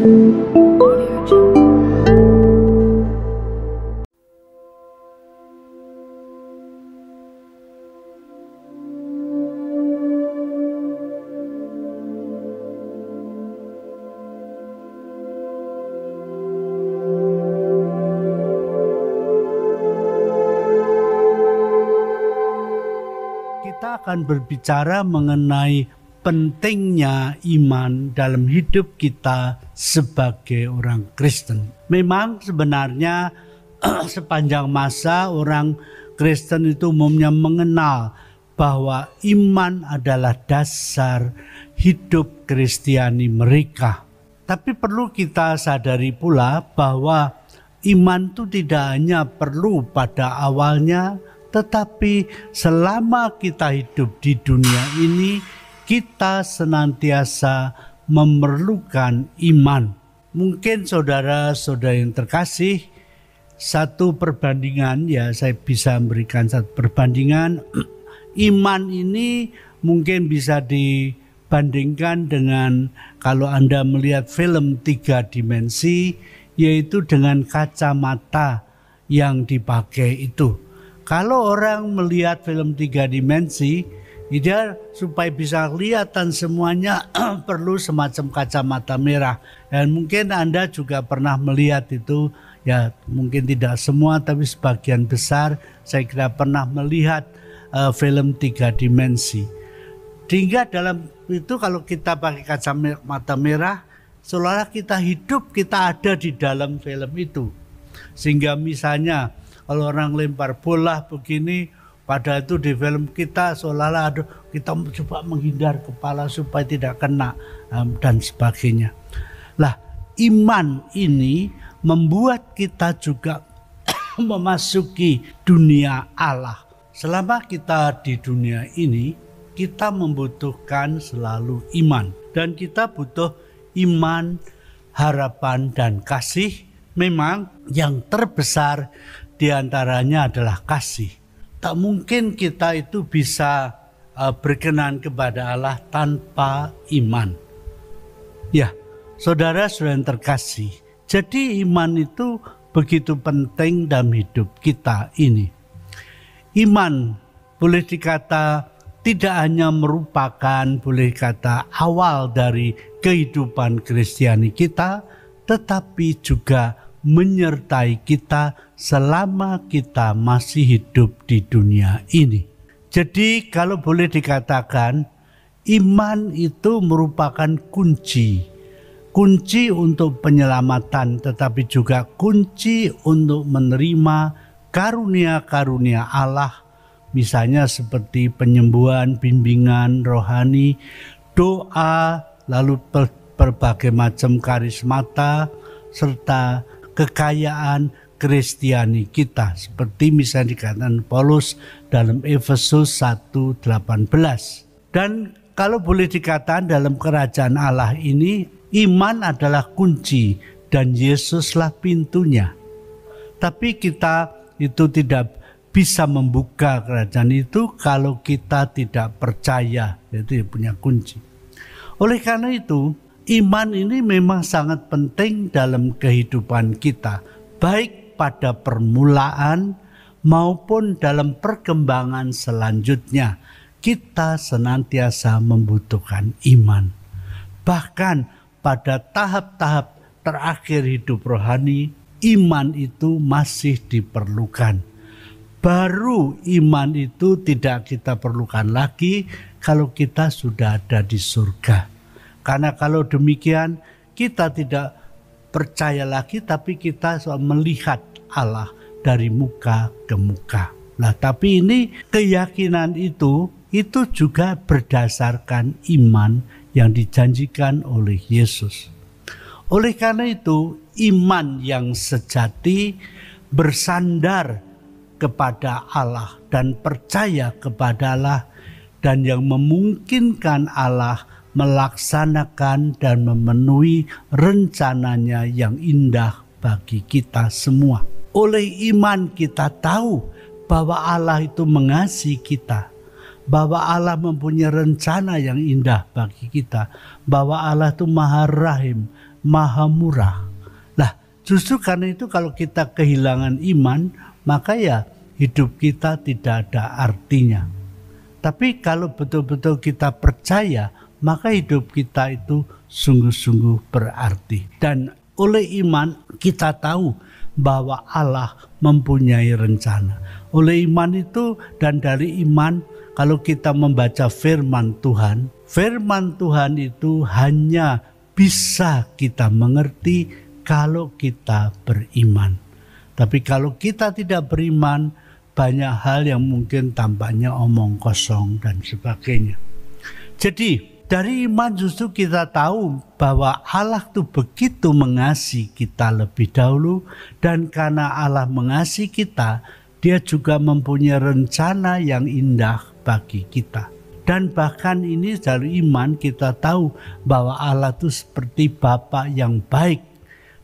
Kita akan berbicara mengenai pentingnya iman dalam hidup kita sebagai orang Kristen. Memang sebenarnya sepanjang masa orang Kristen itu umumnya mengenal bahwa iman adalah dasar hidup Kristiani mereka. Tapi perlu kita sadari pula bahwa iman itu tidak hanya perlu pada awalnya, tetapi selama kita hidup di dunia ini, kita senantiasa memerlukan iman. Mungkin saudara-saudara yang terkasih, satu perbandingan, ya saya bisa memberikan satu perbandingan. Iman ini mungkin bisa dibandingkan dengan kalau Anda melihat film 3 dimensi, yaitu dengan kacamata yang dipakai itu. Kalau orang melihat film 3 dimensi, dia supaya bisa kelihatan semuanya perlu semacam kacamata merah. Dan mungkin Anda juga pernah melihat itu, ya mungkin tidak semua tapi sebagian besar saya kira pernah melihat film 3 dimensi. Sehingga dalam itu kalau kita pakai kacamata merah, seolah kita hidup, kita ada di dalam film itu. Sehingga misalnya kalau orang lempar bola begini, pada itu di film kita seolah-olah kita coba menghindar kepala supaya tidak kena dan sebagainya. Lah, iman ini membuat kita juga memasuki dunia Allah. Selama kita di dunia ini, kita membutuhkan selalu iman. Dan kita butuh iman, harapan, dan kasih. Memang yang terbesar di antaranya adalah kasih. Tak mungkin kita itu bisa berkenan kepada Allah tanpa iman. Ya, saudara-saudara yang terkasih, jadi iman itu begitu penting dalam hidup kita ini. Iman boleh dikata tidak hanya merupakan boleh kata awal dari kehidupan Kristiani kita, tetapi juga menyertai kita selama kita masih hidup di dunia ini. Jadi kalau boleh dikatakan, iman itu merupakan kunci untuk penyelamatan, tetapi juga kunci untuk menerima karunia-karunia Allah, misalnya seperti penyembuhan, bimbingan rohani, doa, lalu berbagai macam karismata, serta kekayaan Kristiani kita, seperti misalnya dikatakan Paulus dalam Efesus 1:18. Dan kalau boleh dikatakan dalam kerajaan Allah ini, iman adalah kunci dan Yesuslah pintunya. Tapi kita itu tidak bisa membuka kerajaan itu kalau kita tidak percaya, yaitu punya kunci. Oleh karena itu, iman ini memang sangat penting dalam kehidupan kita, baik pada permulaan maupun dalam perkembangan selanjutnya. Kita senantiasa membutuhkan iman. Bahkan pada tahap-tahap terakhir hidup rohani, iman itu masih diperlukan. Baru iman itu tidak kita perlukan lagi kalau kita sudah ada di surga. Karena kalau demikian kita tidak percaya lagi, tapi kita melihat Allah dari muka ke muka. Nah, tapi ini keyakinan itu juga berdasarkan iman yang dijanjikan oleh Yesus. Oleh karena itu, iman yang sejati bersandar kepada Allah dan percaya kepada Allah, dan yang memungkinkan Allah melaksanakan dan memenuhi rencananya yang indah bagi kita semua. Oleh iman kita tahu bahwa Allah itu mengasihi kita, bahwa Allah mempunyai rencana yang indah bagi kita, bahwa Allah itu Maha Rahim, Maha Murah. Lah, justru karena itu kalau kita kehilangan iman, maka ya hidup kita tidak ada artinya. Tapi kalau betul-betul kita percaya, maka hidup kita itu sungguh-sungguh berarti. Dan oleh iman kita tahu bahwa Allah mempunyai rencana. Oleh iman itu dan dari iman, kalau kita membaca firman Tuhan itu hanya bisa kita mengerti kalau kita beriman. Tapi kalau kita tidak beriman, banyak hal yang mungkin tampaknya omong kosong dan sebagainya. Jadi dari iman justru kita tahu bahwa Allah itu begitu mengasihi kita lebih dahulu, dan karena Allah mengasihi kita, Dia juga mempunyai rencana yang indah bagi kita. Dan bahkan ini dari iman kita tahu bahwa Allah itu seperti Bapa yang baik,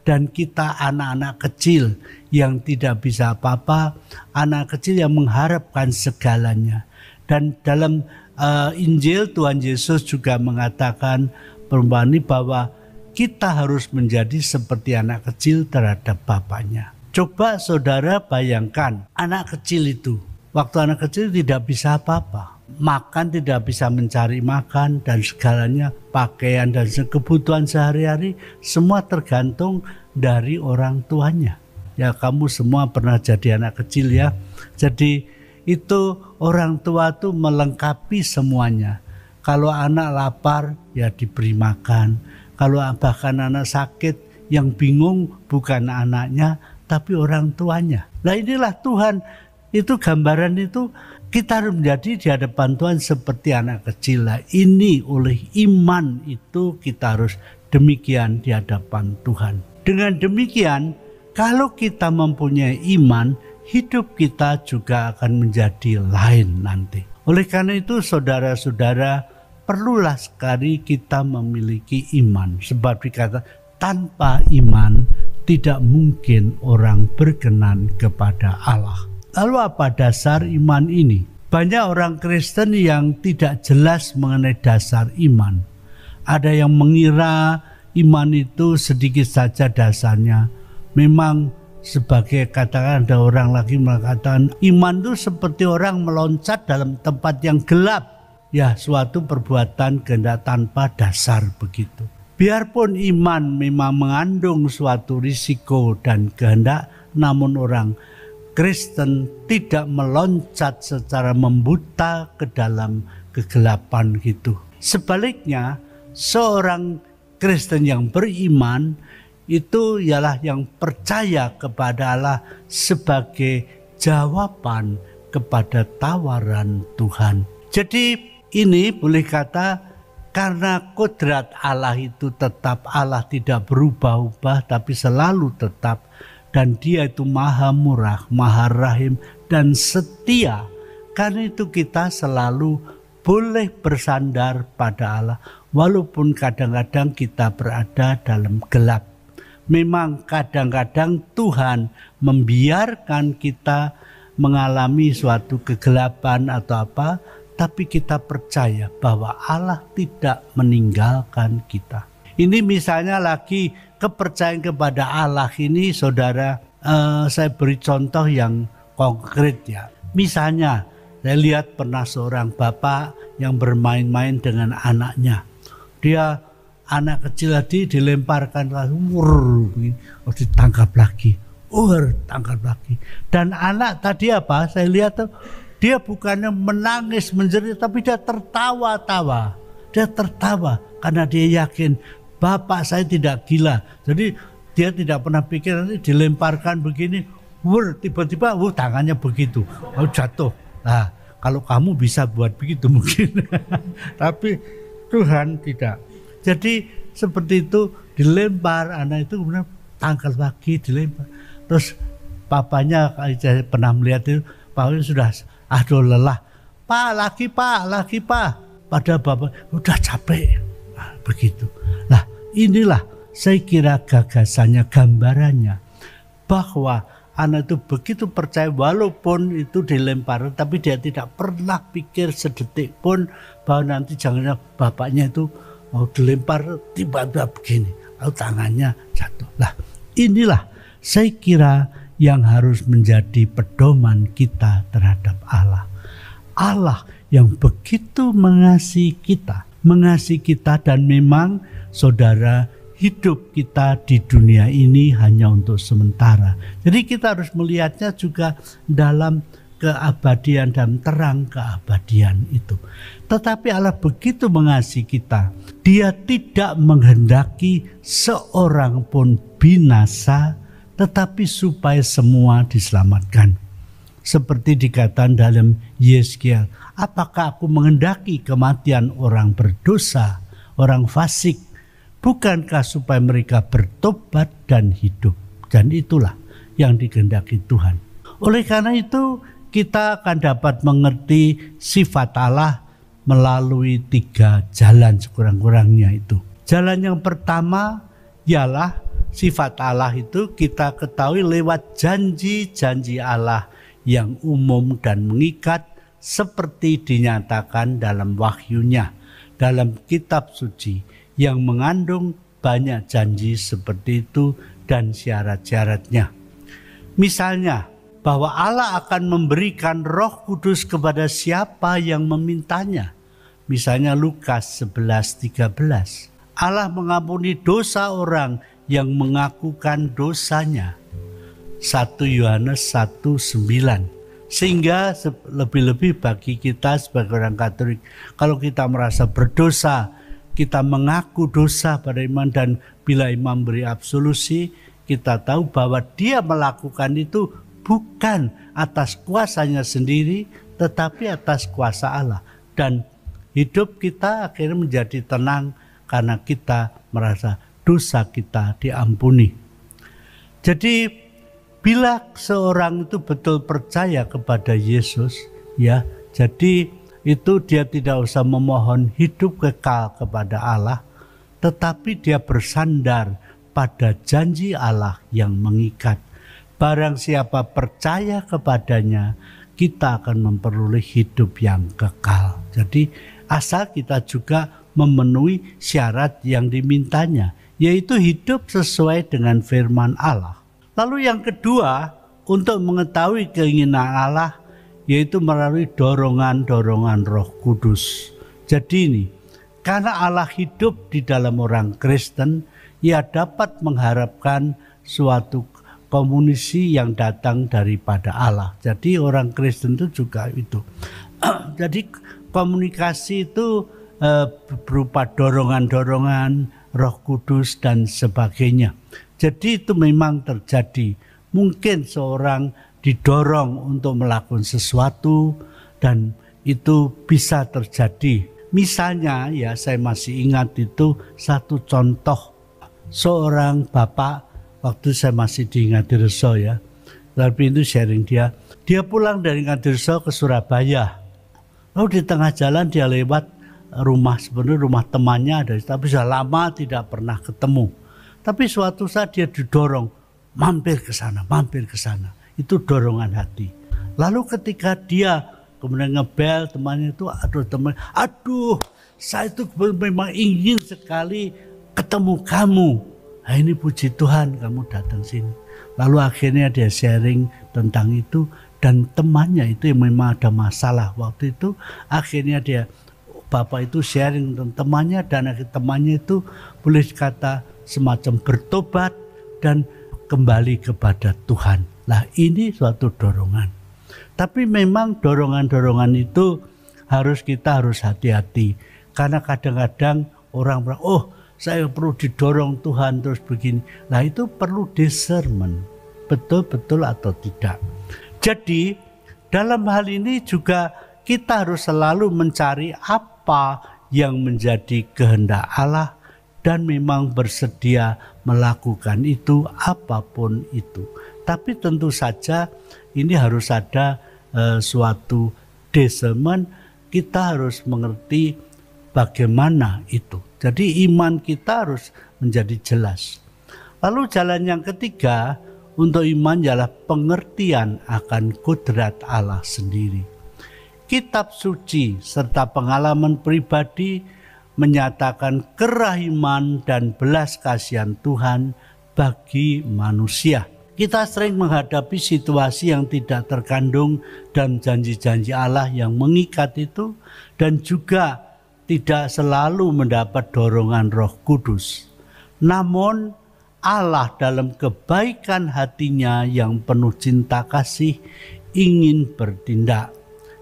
dan kita anak-anak kecil yang tidak bisa apa-apa, anak kecil yang mengharapkan segalanya. Dan dalam Injil Tuhan Yesus juga mengatakan perumpamaan ini bahwa kita harus menjadi seperti anak kecil terhadap bapaknya. Coba saudara bayangkan anak kecil itu, waktu anak kecil tidak bisa apa-apa, makan tidak bisa mencari makan dan segalanya, pakaian dan kebutuhan sehari-hari semua tergantung dari orang tuanya. Ya, kamu semua pernah jadi anak kecil ya. Jadi itu orang tua tuh melengkapi semuanya. Kalau anak lapar ya diberi makan. Kalau bahkan anak sakit, yang bingung bukan anaknya tapi orang tuanya. Nah inilah Tuhan, itu gambaran itu kita harus menjadi di hadapan Tuhan seperti anak kecil. Nah, ini oleh iman itu kita harus demikian di hadapan Tuhan. Dengan demikian, kalau kita mempunyai iman, hidup kita juga akan menjadi lain nanti. Oleh karena itu saudara-saudara, perlulah sekali kita memiliki iman. Sebab dikata tanpa iman tidak mungkin orang berkenan kepada Allah. Lalu apa dasar iman ini? Banyak orang Kristen yang tidak jelas mengenai dasar iman. Ada yang mengira iman itu sedikit saja dasarnya. Memang sebagai katakan ada orang lagi mengatakan iman itu seperti orang meloncat dalam tempat yang gelap. Ya, suatu perbuatan kehendak tanpa dasar begitu. Biarpun iman memang mengandung suatu risiko dan kehendak, namun orang Kristen tidak meloncat secara membuta ke dalam kegelapan gitu. Sebaliknya, seorang Kristen yang beriman itu ialah yang percaya kepada Allah sebagai jawaban kepada tawaran Tuhan. Jadi ini boleh kata karena kodrat Allah itu tetap, Allah tidak berubah-ubah tapi selalu tetap, dan Dia itu Maha Murah, Maha Rahim dan setia. Karena itu kita selalu boleh bersandar pada Allah walaupun kadang-kadang kita berada dalam gelap. Memang kadang-kadang Tuhan membiarkan kita mengalami suatu kegelapan atau apa, tapi kita percaya bahwa Allah tidak meninggalkan kita. Ini misalnya lagi kepercayaan kepada Allah ini, saudara, saya beri contoh yang konkret ya. Misalnya saya lihat pernah seorang bapak yang bermain-main dengan anaknya. Dia anak kecil tadi dilemparkan ditangkap lagi, tangkap lagi. Dan anak tadi apa? Saya lihat tuh dia bukannya menangis menjerit, tapi dia tertawa-tawa. Dia tertawa karena dia yakin bapak saya tidak gila. Jadi dia tidak pernah pikir nanti dilemparkan begini, tiba-tiba tangannya begitu, jatuh. Nah, kalau kamu bisa buat begitu mungkin, tapi Tuhan tidak. Jadi seperti itu dilempar, anak itu kemudian tangkal lagi dilempar. Terus papanya saya pernah melihat itu, papanya sudah lelah. Lagi pak. Pada bapak udah capek. Nah, begitu. Nah, inilah saya kira gagasannya, gambarannya bahwa anak itu begitu percaya walaupun itu dilempar, tapi dia tidak pernah pikir sedetik pun bahwa nanti jangan bapaknya itu mau dilempar tiba-tiba begini lalu tangannya jatuh. Lah, inilah saya kira yang harus menjadi pedoman kita terhadap Allah. Allah yang begitu mengasihi kita dan memang saudara, hidup kita di dunia ini hanya untuk sementara. Jadi kita harus melihatnya juga dalam keabadian dan terang keabadian itu. Tetapi Allah begitu mengasihi kita, Dia tidak menghendaki seorang pun binasa, tetapi supaya semua diselamatkan. Seperti dikatakan dalam Yeskiel, apakah aku menghendaki kematian orang berdosa, orang fasik, bukankah supaya mereka bertobat dan hidup? Dan itulah yang dikehendaki Tuhan. Oleh karena itu, kita akan dapat mengerti sifat Allah melalui 3 jalan sekurang-kurangnya itu. Jalan yang pertama ialah sifat Allah itu kita ketahui lewat janji-janji Allah yang umum dan mengikat seperti dinyatakan dalam wahyunya, dalam kitab suci yang mengandung banyak janji seperti itu dan syarat-syaratnya. Misalnya, bahwa Allah akan memberikan Roh Kudus kepada siapa yang memintanya. Misalnya Lukas 11:13. Allah mengampuni dosa orang yang mengakukan dosanya. 1 Yohanes 1:9. Sehingga lebih-lebih bagi kita sebagai orang Katolik, kalau kita merasa berdosa, kita mengaku dosa pada iman, dan bila imam beri absolusi, kita tahu bahwa dia melakukan itu bukan atas kuasanya sendiri, tetapi atas kuasa Allah. Dan hidup kita akhirnya menjadi tenang karena kita merasa dosa kita diampuni. Jadi bila seorang itu betul percaya kepada Yesus, ya, jadi itu dia tidak usah memohon hidup kekal kepada Allah, tetapi dia bersandar pada janji Allah yang mengikat. Barang siapa percaya kepadanya, kita akan memperoleh hidup yang kekal. Jadi asal kita juga memenuhi syarat yang dimintanya, yaitu hidup sesuai dengan firman Allah. Lalu yang kedua, untuk mengetahui keinginan Allah, yaitu melalui dorongan-dorongan Roh Kudus. Jadi ini, karena Allah hidup di dalam orang Kristen, ia dapat mengharapkan suatu komunisi yang datang daripada Allah. Jadi orang Kristen itu juga itu. Jadi komunikasi itu berupa dorongan-dorongan Roh Kudus dan sebagainya. Jadi itu memang terjadi. Mungkin seorang didorong untuk melakukan sesuatu dan itu bisa terjadi. Misalnya ya, saya masih ingat itu satu contoh. Seorang bapak, waktu saya masih di Ngadireso ya, tapi itu sharing dia pulang dari Ngadireso ke Surabaya. Lalu di tengah jalan dia lewat rumah, sebenarnya rumah temannya ada, tapi sudah lama tidak pernah ketemu. Tapi suatu saat dia didorong, mampir ke sana. Itu dorongan hati. Lalu ketika dia kemudian ngebel temannya itu, aduh, saya itu memang ingin sekali ketemu kamu. Nah, ini puji Tuhan kamu datang sini. Lalu akhirnya dia sharing tentang itu, dan temannya itu yang memang ada masalah waktu itu, akhirnya bapak itu sharing tentang temannya, dan akhirnya temannya itu boleh dikata semacam bertobat dan kembali kepada Tuhan. Nah, ini suatu dorongan. Tapi memang dorongan-dorongan itu kita harus hati-hati. Karena kadang-kadang orang bilang, oh saya perlu didorong Tuhan terus begini. Nah, itu perlu discernment, betul-betul atau tidak. Jadi dalam hal ini juga kita harus selalu mencari apa yang menjadi kehendak Allah, dan memang bersedia melakukan itu apapun itu. Tapi tentu saja ini harus ada suatu discernment. Kita harus mengerti bagaimana itu. Jadi iman kita harus menjadi jelas. Lalu jalan yang ketiga untuk iman ialah pengertian akan kudrat Allah sendiri. Kitab suci serta pengalaman pribadi menyatakan kerahiman dan belas kasihan Tuhan bagi manusia. Kita sering menghadapi situasi yang tidak terkandung dan janji-janji Allah yang mengikat itu, dan juga tidak selalu mendapat dorongan Roh Kudus. Namun Allah dalam kebaikan hatinya yang penuh cinta kasih ingin bertindak.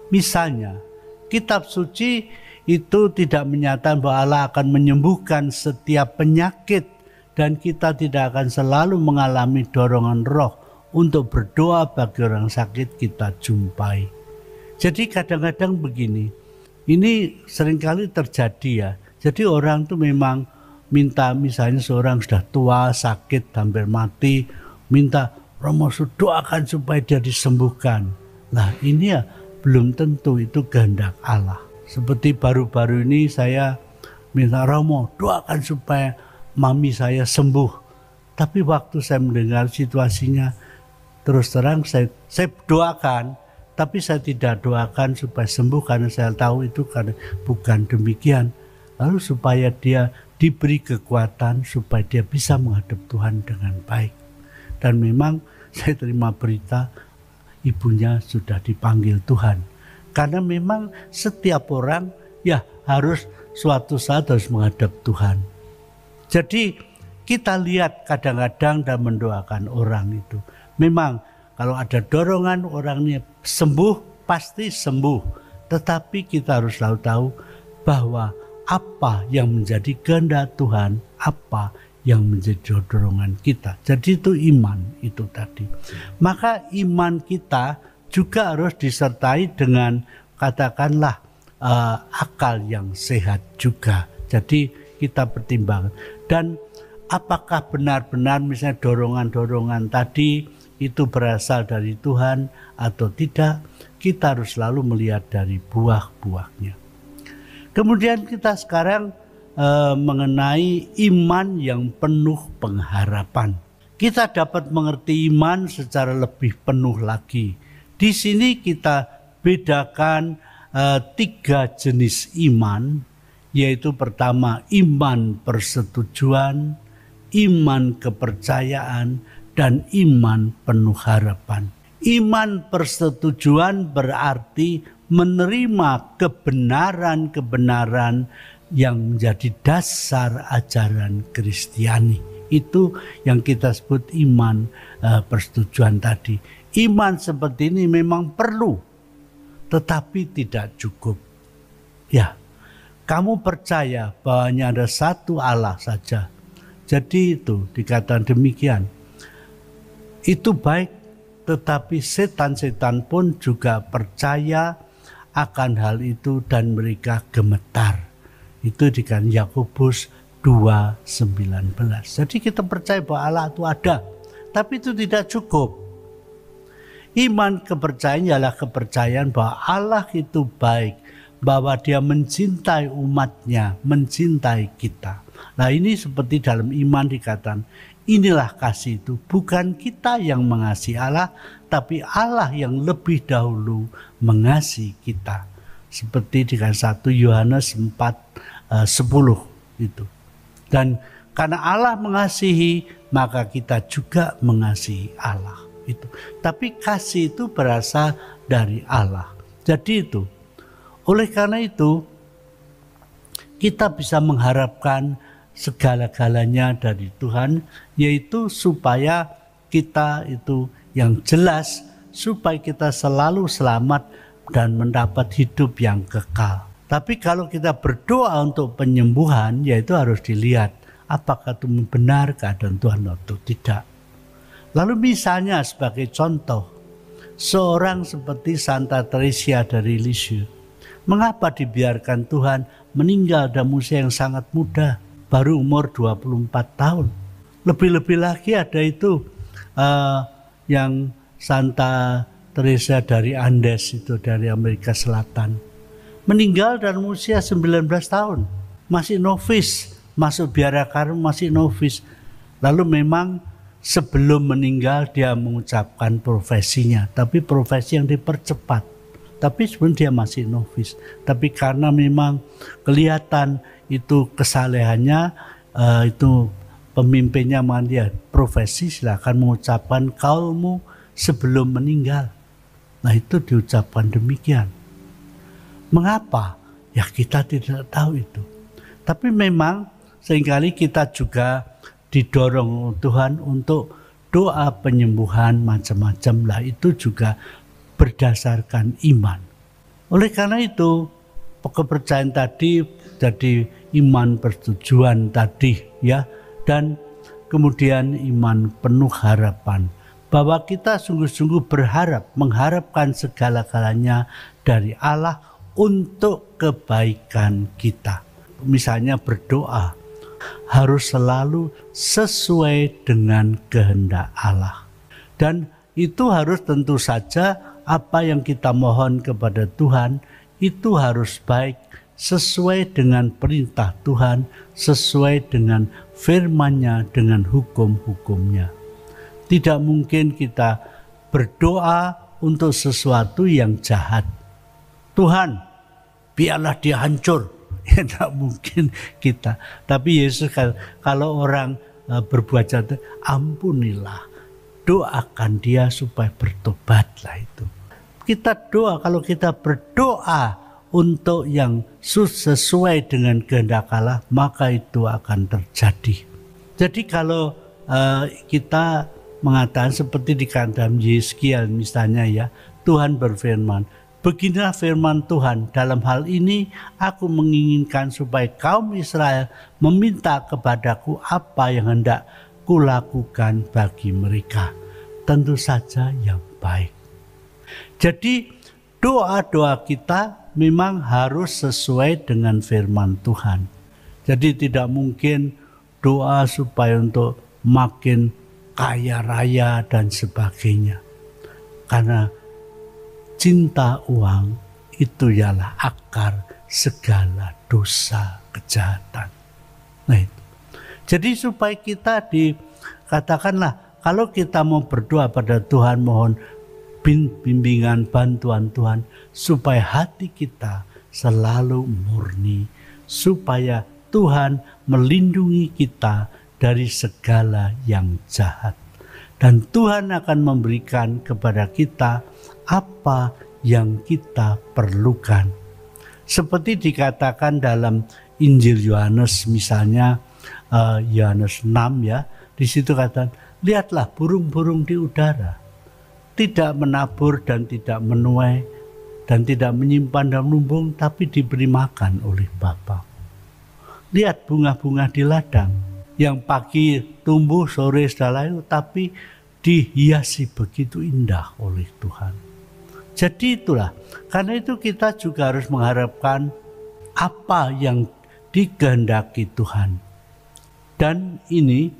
Misalnya, kitab suci itu tidak menyatakan bahwa Allah akan menyembuhkan setiap penyakit, dan kita tidak akan selalu mengalami dorongan roh untuk berdoa bagi orang sakit kita jumpai. Jadi kadang-kadang begini, ini seringkali terjadi ya. Jadi orang tuh memang minta, misalnya seorang sudah tua, sakit, hampir mati, minta, Romo doakan supaya dia disembuhkan. Nah ini ya belum tentu itu kehendak Allah. Seperti baru-baru ini saya minta, Romo doakan supaya mami saya sembuh. Tapi waktu saya mendengar situasinya, terus terang saya doakan, tapi saya tidak doakan supaya sembuh karena saya tahu itu karena bukan demikian. Lalu supaya dia diberi kekuatan supaya dia bisa menghadap Tuhan dengan baik. Dan memang saya terima berita ibunya sudah dipanggil Tuhan. Karena memang setiap orang ya harus suatu saat harus menghadap Tuhan. Jadi kita lihat kadang-kadang dan mendoakan orang itu. Memang kalau ada dorongan orangnya sembuh, pasti sembuh. Tetapi kita harus selalu tahu bahwa apa yang menjadi kehendak Tuhan, apa yang menjadi dorongan kita. Jadi itu iman itu tadi. Maka iman kita juga harus disertai dengan katakanlah akal yang sehat juga. Jadi kita pertimbangkan. Dan apakah benar-benar misalnya dorongan-dorongan tadi itu berasal dari Tuhan atau tidak, kita harus selalu melihat dari buah-buahnya. Kemudian kita sekarang mengenai iman yang penuh pengharapan. Kita dapat mengerti iman secara lebih penuh lagi. Di sini kita bedakan 3 jenis iman, yaitu pertama iman persetujuan, iman kepercayaan, dan iman penuh harapan. Iman persetujuan berarti menerima kebenaran-kebenaran yang menjadi dasar ajaran Kristiani. Itu yang kita sebut iman persetujuan tadi. Iman seperti ini memang perlu, tetapi tidak cukup. Ya, kamu percaya bahwa hanya ada satu Allah saja. Jadi itu dikatakan demikian. Itu baik, tetapi setan-setan pun juga percaya akan hal itu dan mereka gemetar. Itu dikatakan Yakobus 2:19. Jadi kita percaya bahwa Allah itu ada, tapi itu tidak cukup. Iman kepercayaan ialah kepercayaan bahwa Allah itu baik, bahwa dia mencintai umatnya, mencintai kita. Nah ini seperti dalam iman dikatakan, inilah kasih itu, bukan kita yang mengasihi Allah, tapi Allah yang lebih dahulu mengasihi kita. Seperti dengan 1 Yohanes 4:10 itu. Dan karena Allah mengasihi, maka kita juga mengasihi Allah. Itu. Tapi kasih itu berasal dari Allah. Jadi itu. Oleh karena itu, kita bisa mengharapkan segala-galanya dari Tuhan, yaitu supaya kita itu yang jelas, supaya kita selalu selamat dan mendapat hidup yang kekal. Tapi kalau kita berdoa untuk penyembuhan, yaitu harus dilihat apakah itu benar keadaan Tuhan atau tidak. Lalu misalnya sebagai contoh, seorang seperti Santa Teresia dari Lisieux, mengapa dibiarkan Tuhan meninggal dalam usia yang sangat muda, baru umur 24 tahun. Lebih-lebih lagi ada itu yang Santa Teresa dari Andes itu, dari Amerika Selatan, meninggal dalam usia 19 tahun, masih novis, masuk biara karma masih novis. Lalu memang sebelum meninggal dia mengucapkan profesinya, tapi profesi yang dipercepat. tapi sebenarnya dia masih novis. Tapi karena memang kelihatan itu kesalehannya, itu pemimpinnya dia profesi, silakan mengucapkan kaulmu sebelum meninggal. Nah itu diucapkan demikian. Mengapa? Ya kita tidak tahu itu. Tapi memang seringkali kita juga didorong Tuhan untuk doa penyembuhan macam-macam lah, itu juga berdasarkan iman. Oleh karena itu kepercayaan tadi jadi iman persetujuan tadi ya, dan kemudian iman penuh harapan bahwa kita sungguh-sungguh berharap, mengharapkan segala-galanya dari Allah untuk kebaikan kita. Misalnya berdoa harus selalu sesuai dengan kehendak Allah. Dan itu harus tentu saja apa yang kita mohon kepada Tuhan itu harus baik, sesuai dengan perintah Tuhan, sesuai dengan firman-Nya, dengan hukum-hukumnya. Tidak mungkin kita berdoa untuk sesuatu yang jahat. Tuhan, biarlah dia hancur. Ya tidak mungkin kita. Tapi Yesus kalau orang berbuat jahat, ampunilah, doakan dia supaya bertobatlah itu. Kita doa, kalau kita berdoa untuk yang sesuai dengan kehendak Allah, maka itu akan terjadi. Jadi kalau kita mengatakan seperti di dalam Yeskiel misalnya ya, Tuhan berfirman, beginilah firman Tuhan, dalam hal ini aku menginginkan supaya kaum Israel meminta kepadaku apa yang hendak kulakukan bagi mereka. Tentu saja yang baik. Jadi doa-doa kita memang harus sesuai dengan firman Tuhan. Jadi tidak mungkin doa supaya untuk makin kaya raya dan sebagainya. Karena cinta uang itu ialah akar segala dosa kejahatan. Nah itu. Jadi supaya kita dikatakanlah, kalau kita mau berdoa pada Tuhan, mohon bimbingan bantuan Tuhan supaya hati kita selalu murni, supaya Tuhan melindungi kita dari segala yang jahat. Dan Tuhan akan memberikan kepada kita apa yang kita perlukan. Seperti dikatakan dalam Injil Yohanes misalnya, Yohanes 6 ya, di situ kata, lihatlah burung-burung di udara, tidak menabur dan tidak menuai dan tidak menyimpan dalam lumbung, tapi diberi makan oleh Bapa. Lihat bunga-bunga di ladang, yang pagi tumbuh, sore sudah layu, tapi dihiasi begitu indah oleh Tuhan. Jadi itulah, karena itu kita juga harus mengharapkan apa yang dikehendaki Tuhan. Dan ini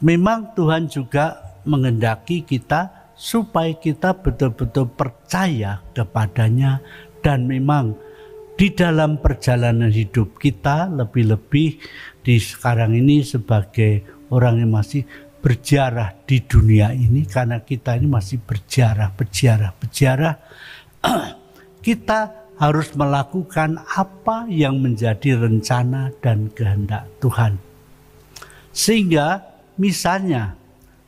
memang Tuhan juga menghendaki kita supaya kita betul-betul percaya kepadanya, dan memang di dalam perjalanan hidup kita, lebih-lebih di sekarang ini sebagai orang yang masih berjarah di dunia ini, karena kita ini masih berjarah, kita harus melakukan apa yang menjadi rencana dan kehendak Tuhan. Sehingga misalnya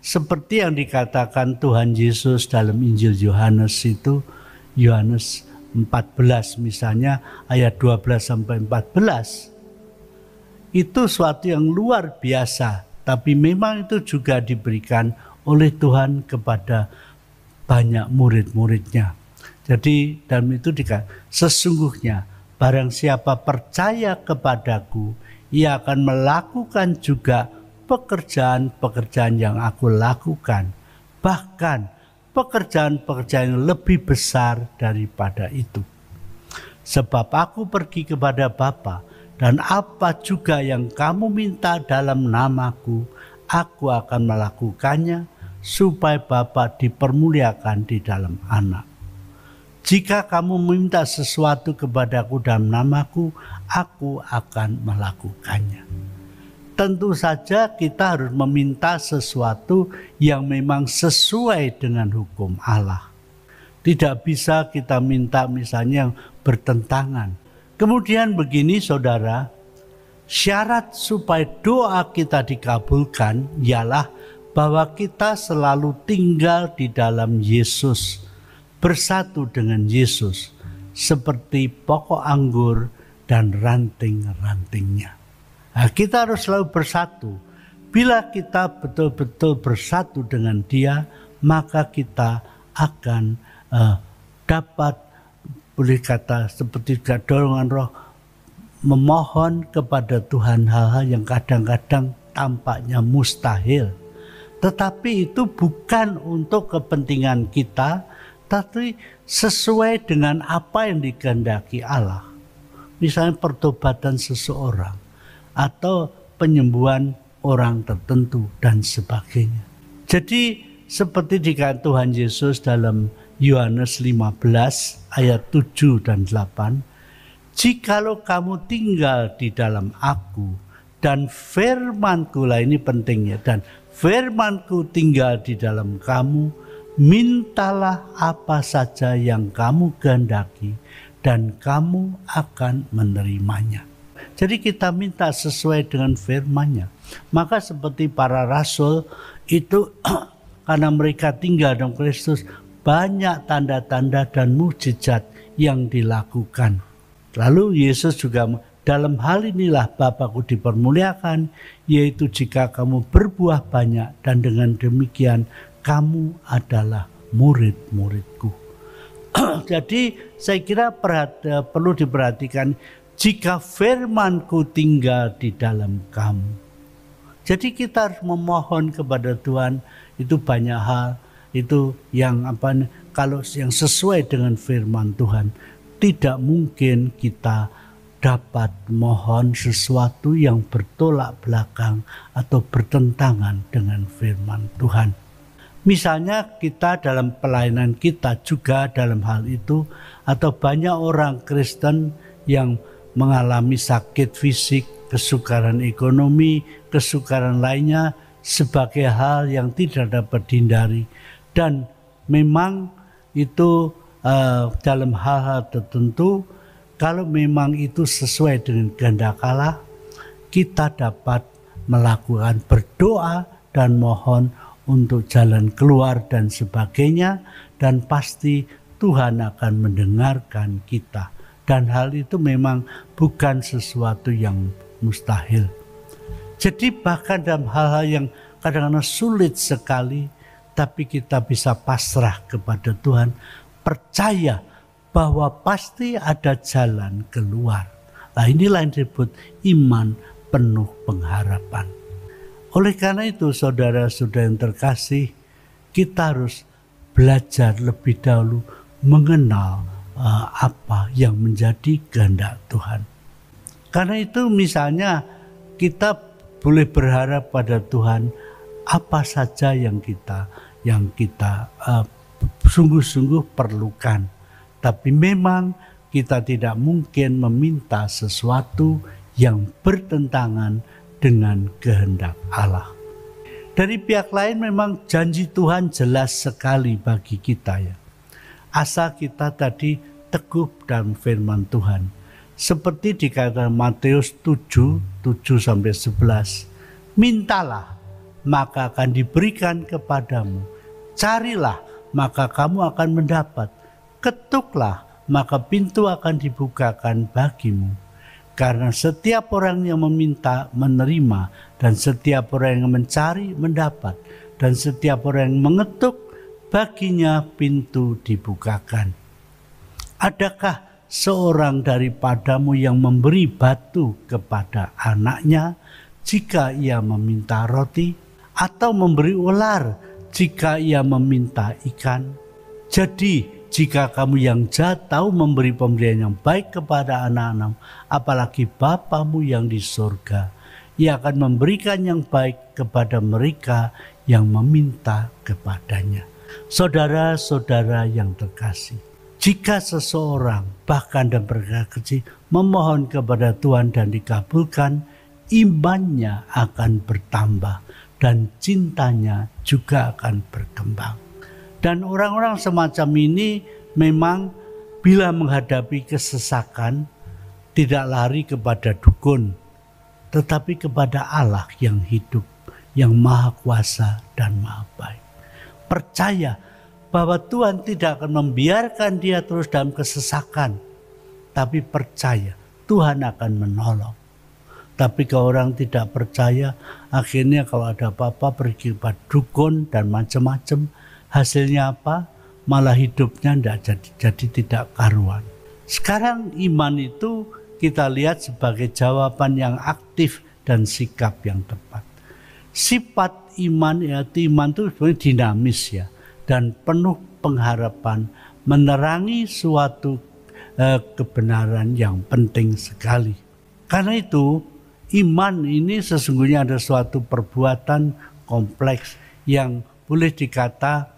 seperti yang dikatakan Tuhan Yesus dalam Injil Yohanes itu, Yohanes 14 misalnya ayat 12 sampai 14, itu suatu yang luar biasa. Tapi memang itu juga diberikan oleh Tuhan kepada banyak murid-muridnya. Jadi dalam itu dikatakan, sesungguhnya barang siapa percaya kepadaku, ia akan melakukan juga pekerjaan-pekerjaan yang aku lakukan. Bahkan pekerjaan-pekerjaan yang lebih besar daripada itu. Sebab aku pergi kepada Bapa, dan apa juga yang kamu minta dalam namaku, aku akan melakukannya, supaya Bapa dipermuliakan di dalam Anak. Jika kamu meminta sesuatu kepadaku dalam namaku, aku akan melakukannya. Tentu saja kita harus meminta sesuatu yang memang sesuai dengan hukum Allah. Tidak bisa kita minta misalnya yang bertentangan. Kemudian begini saudara, syarat supaya doa kita dikabulkan ialah bahwa kita selalu tinggal di dalam Yesus, bersatu dengan Yesus, seperti pokok anggur dan ranting-rantingnya. Nah, kita harus selalu bersatu. Bila kita betul-betul bersatu dengan Dia, maka kita akan dapat, boleh kata seperti dorongan roh, memohon kepada Tuhan hal-hal yang kadang-kadang tampaknya mustahil. Tetapi itu bukan untuk kepentingan kita, tapi sesuai dengan apa yang dikehendaki Allah. Misalnya pertobatan seseorang atau penyembuhan orang tertentu dan sebagainya. Jadi seperti dikatakan Tuhan Yesus dalam Yohanes 15 ayat 7 dan 8, jikalau kamu tinggal di dalam aku dan firmanku, lah ini pentingnya, dan firmanku tinggal di dalam kamu, mintalah apa saja yang kamu kehendaki dan kamu akan menerimanya. Jadi kita minta sesuai dengan firman-Nya. Maka seperti para rasul itu karena mereka tinggal dalam Kristus, banyak tanda-tanda dan mukjizat yang dilakukan. Lalu Yesus juga, dalam hal inilah Bapa-Ku dipermuliakan, yaitu jika kamu berbuah banyak dan dengan demikian kamu adalah murid-murid-Ku. Jadi saya kira perlu diperhatikan, jika firman-Ku tinggal di dalam kamu. Jadi kita harus memohon kepada Tuhan, itu banyak hal, itu yang kalau yang sesuai dengan firman Tuhan, tidak mungkin kita dapat mohon sesuatu yang bertolak belakang atau bertentangan dengan firman Tuhan. Misalnya kita dalam pelayanan kita juga dalam hal itu, atau banyak orang Kristen yang mengalami sakit fisik, kesukaran ekonomi, kesukaran lainnya sebagai hal yang tidak dapat dihindari. Dan memang itu dalam hal-hal tertentu, kalau memang itu sesuai dengan kehendak Allah, kita dapat melakukan berdoa dan mohon untuk jalan keluar dan sebagainya, dan pasti Tuhan akan mendengarkan kita. Dan hal itu memang bukan sesuatu yang mustahil. Jadi bahkan dalam hal-hal yang kadang-kadang sulit sekali, tapi kita bisa pasrah kepada Tuhan, percaya bahwa pasti ada jalan keluar. Nah, inilah yang disebut iman penuh pengharapan. Oleh karena itu, saudara-saudara yang terkasih, kita harus belajar lebih dahulu mengenal apa yang menjadi kehendak Tuhan. Karena itu misalnya kita boleh berharap pada Tuhan apa saja yang kita sungguh-sungguh perlukan. Tapi memang kita tidak mungkin meminta sesuatu yang bertentangan dengan kehendak Allah. Dari pihak lain memang janji Tuhan jelas sekali bagi kita ya. Asal kita tadi teguh dalam firman Tuhan. Seperti dikatakan Matius 7:7-11. Mintalah, maka akan diberikan kepadamu. Carilah, maka kamu akan mendapat. Ketuklah, maka pintu akan dibukakan bagimu. Karena setiap orang yang meminta menerima, dan setiap orang yang mencari mendapat, dan setiap orang yang mengetuk baginya pintu dibukakan. Adakah seorang daripadamu yang memberi batu kepada anaknya jika ia meminta roti, atau memberi ular jika ia meminta ikan? Jadi jika kamu yang jahat tahu memberi pemberian yang baik kepada anak-anak, apalagi Bapamu yang di surga, Ia akan memberikan yang baik kepada mereka yang meminta kepadanya. Saudara-saudara yang terkasih, jika seseorang bahkan dan perkara kecil memohon kepada Tuhan dan dikabulkan, imannya akan bertambah dan cintanya juga akan berkembang. Dan orang-orang semacam ini memang bila menghadapi kesesakan tidak lari kepada dukun, tetapi kepada Allah yang hidup, yang maha kuasa dan maha baik. Percaya bahwa Tuhan tidak akan membiarkan dia terus dalam kesesakan, tapi percaya Tuhan akan menolong. Tapi kalau orang tidak percaya, akhirnya kalau ada apa-apa pergi kepada dukun dan macam-macam, hasilnya apa? Malah hidupnya jadi tidak karuan. Sekarang iman itu kita lihat sebagai jawaban yang aktif dan sikap yang tepat. Sifat iman, yaitu iman itu sebenarnya dinamis ya, dan penuh pengharapan, menerangi suatu kebenaran yang penting sekali. Karena itu iman ini sesungguhnya ada suatu perbuatan kompleks yang boleh dikata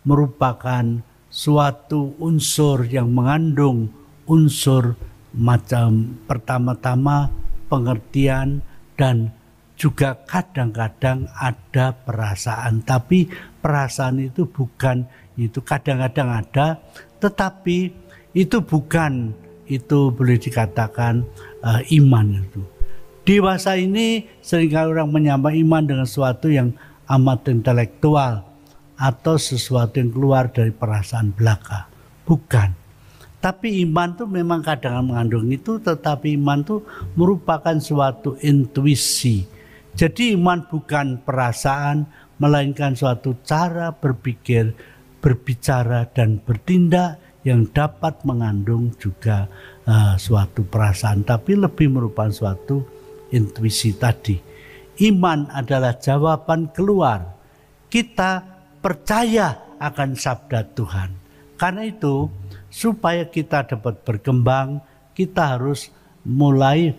merupakan suatu unsur yang mengandung unsur macam pertama-tama pengertian dan juga kadang-kadang ada perasaan. Tapi perasaan itu bukan itu, kadang-kadang ada, tetapi itu bukan, itu boleh dikatakan iman itu. Dewasa ini seringkali orang menyamai iman dengan sesuatu yang amat intelektual atau sesuatu yang keluar dari perasaan belaka. Bukan. Tapi iman itu memang kadang mengandung itu, tetapi iman itu merupakan suatu intuisi. Jadi iman bukan perasaan, melainkan suatu cara berpikir, berbicara dan bertindak yang dapat mengandung juga suatu perasaan, tapi lebih merupakan suatu intuisi tadi. Iman adalah jawaban keluar. Kita percaya akan sabda Tuhan. Karena itu, supaya kita dapat berkembang, kita harus mulai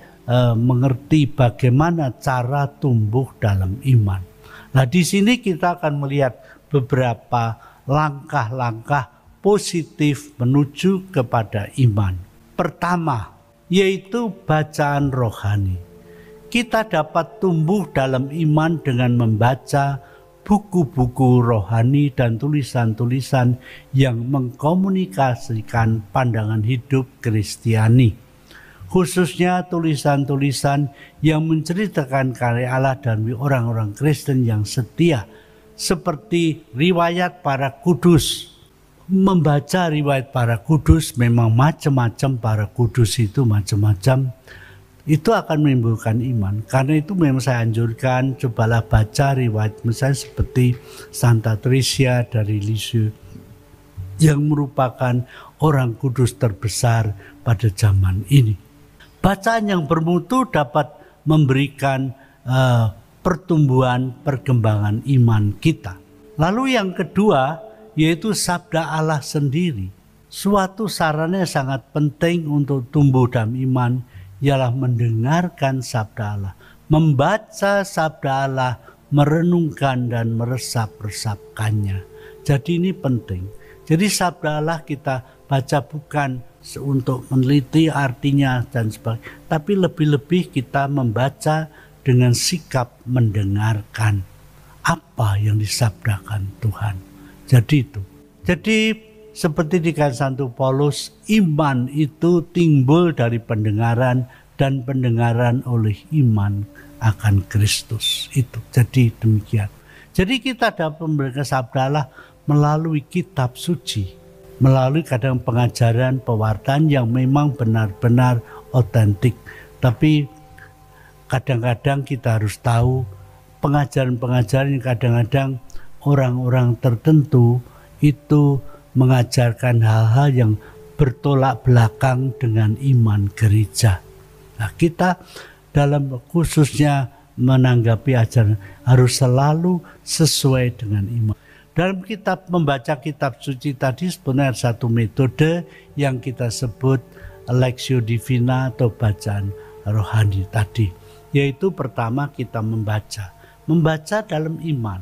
mengerti bagaimana cara tumbuh dalam iman. Nah, di sini kita akan melihat beberapa langkah-langkah positif menuju kepada iman. Pertama, yaitu bacaan rohani. Kita dapat tumbuh dalam iman dengan membaca buku-buku rohani dan tulisan-tulisan yang mengkomunikasikan pandangan hidup Kristiani. Khususnya tulisan-tulisan yang menceritakan karya Allah dan orang-orang Kristen yang setia, seperti riwayat para kudus. Membaca riwayat para kudus, memang macam-macam, para kudus itu macam-macam, itu akan menimbulkan iman. Karena itu memang saya anjurkan, cobalah baca riwayat misalnya seperti Santa Teresa dari Lisieux yang merupakan orang kudus terbesar pada zaman ini. Bacaan yang bermutu dapat memberikan pertumbuhan perkembangan iman kita. Lalu yang kedua, yaitu sabda Allah sendiri. Suatu sarana yang sangat penting untuk tumbuh dalam iman ialah mendengarkan sabda Allah, membaca sabda Allah, merenungkan dan meresap-resapkannya. Jadi ini penting. Jadi sabda Allah kita baca bukan untuk meneliti artinya dan sebagainya, tapi lebih-lebih kita membaca dengan sikap mendengarkan apa yang disabdakan Tuhan. Jadi itu. Jadi seperti dikatakan Santo Paulus, iman itu timbul dari pendengaran dan pendengaran oleh iman akan Kristus. Itu. Jadi demikian. Jadi kita dapat memberikan sabda Allah melalui kitab suci, melalui kadang pengajaran, pewartaan yang memang benar-benar otentik. Tapi kadang-kadang kita harus tahu pengajaran-pengajaran yang kadang-kadang orang-orang tertentu itu mengajarkan hal-hal yang bertolak belakang dengan iman gereja. Nah, kita dalam khususnya menanggapi ajaran harus selalu sesuai dengan iman. Dalam kitab membaca kitab suci tadi sebenarnya satu metode yang kita sebut Lectio Divina atau bacaan rohani tadi. Yaitu pertama kita membaca dalam iman.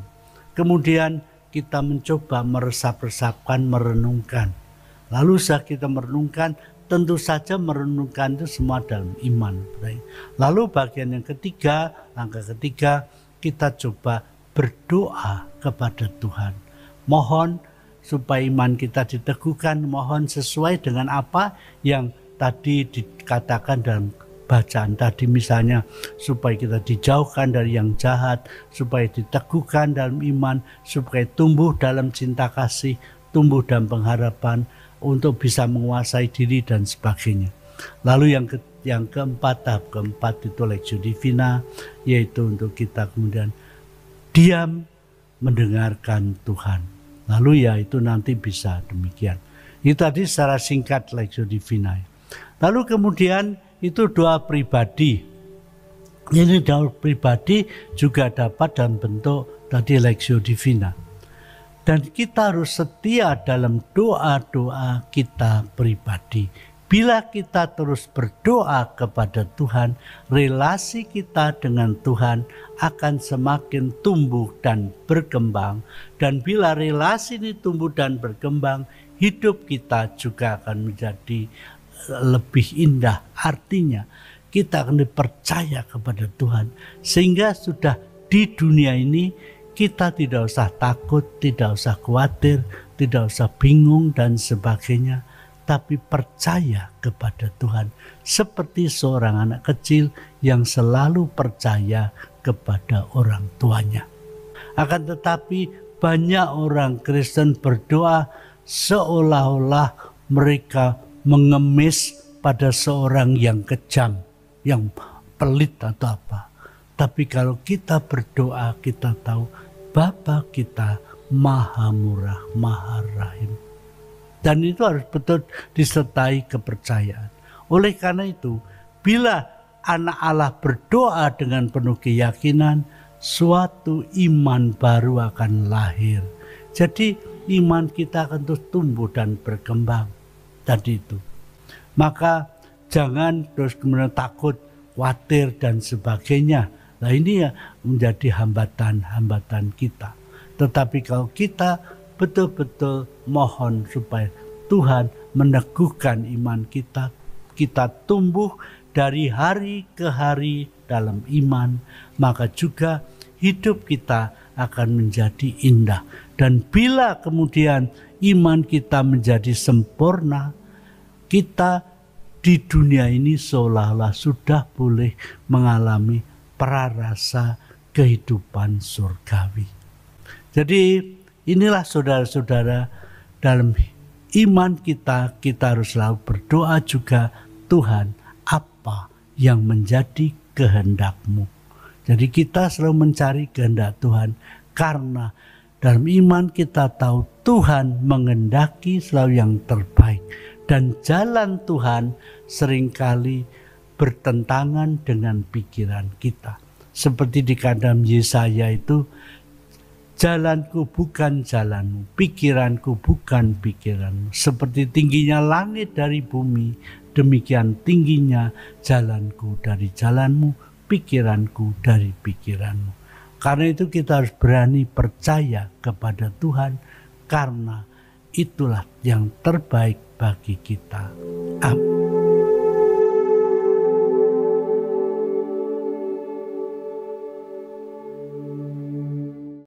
Kemudian kita mencoba meresap-resapkan, merenungkan. Lalu saat kita merenungkan, tentu saja merenungkan itu semua dalam iman. Lalu bagian yang ketiga, langkah ketiga, kita coba berdoa kepada Tuhan. mohon supaya iman kita diteguhkan, mohon sesuai dengan apa yang tadi dikatakan dalam bacaan tadi, misalnya supaya kita dijauhkan dari yang jahat, supaya diteguhkan dalam iman, supaya tumbuh dalam cinta kasih, tumbuh dalam pengharapan, untuk bisa menguasai diri dan sebagainya. Lalu yang keempat, tahap keempat itu Lectio Divina, yaitu untuk kita kemudian diam mendengarkan Tuhan. Lalu ya itu nanti bisa demikian. Itu tadi secara singkat Lectio Divina. Lalu kemudian itu doa pribadi. Ini doa pribadi juga dapat dalam bentuk tadi Lectio Divina. Dan kita harus setia dalam doa-doa kita pribadi. Bila kita terus berdoa kepada Tuhan, relasi kita dengan Tuhan akan semakin tumbuh dan berkembang. Dan bila relasi ini tumbuh dan berkembang, hidup kita juga akan menjadi lebih indah. Artinya kita akan dipercaya kepada Tuhan, sehingga sudah di dunia ini kita tidak usah takut, tidak usah khawatir, tidak usah bingung dan sebagainya, tapi percaya kepada Tuhan seperti seorang anak kecil yang selalu percaya kepada orang tuanya. Akan tetapi banyak orang Kristen berdoa seolah-olah mereka mengemis pada seorang yang kejam, yang pelit atau apa. Tapi kalau kita berdoa, kita tahu Bapa kita Maha Murah, Maha Rahim. Dan itu harus betul disertai kepercayaan. Oleh karena itu, bila anak Allah berdoa dengan penuh keyakinan, suatu iman baru akan lahir. Jadi iman kita akan terus tumbuh dan berkembang. Tadi itu. Maka jangan terus kemudian takut, khawatir dan sebagainya. Nah ini ya menjadi hambatan-hambatan kita. Tetapi kalau kita betul-betul mohon supaya Tuhan meneguhkan iman kita, kita tumbuh dari hari ke hari dalam iman, maka juga hidup kita akan menjadi indah. Dan bila kemudian iman kita menjadi sempurna, kita di dunia ini seolah-olah sudah boleh mengalami prarasa kehidupan surgawi. Jadi inilah saudara-saudara, dalam iman kita harus selalu berdoa juga, Tuhan apa yang menjadi kehendak-Mu. Jadi kita selalu mencari kehendak Tuhan, karena dalam iman kita tahu Tuhan menghendaki selalu yang terbaik. Dan jalan Tuhan seringkali bertentangan dengan pikiran kita. Seperti di dalam Yesaya itu, jalanku bukan jalanmu, pikiranku bukan pikiranmu. Seperti tingginya langit dari bumi, demikian tingginya jalanku dari jalanmu, pikiranku dari pikiranmu. Karena itu kita harus berani percaya kepada Tuhan, karena itulah yang terbaik bagi kita. Amin.